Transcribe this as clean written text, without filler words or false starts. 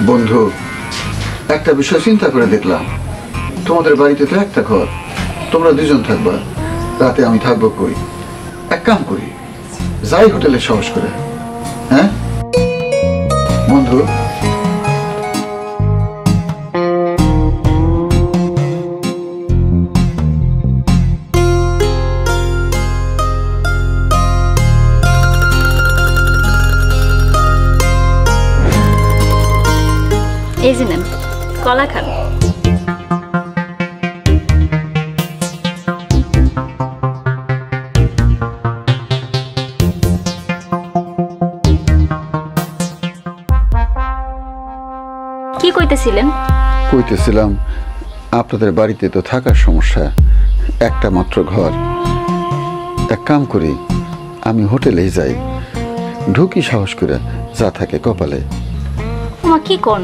বন্ধু, একটা বিষয় চিন্তা করে দেখলাম, তোমাদের বাড়িতে তো একটা ঘর, তোমরা দুজন থাকবা, রাতে আমি থাকবো কই? এক কাম করি, যাই হোটেলে সাহস করে। হ্যাঁ বন্ধু? এই যে নেন, কলা খান। কি কইতেছিলেন? কইতেছিলাম আপনাদের বাড়িতে তো থাকার সমস্যা, একটা মাত্র ঘর। এক কাম করি, আমি হোটেলেই যাই, ঢুকি সাহস করে, যা থাকে কপালে। মা কি কোন?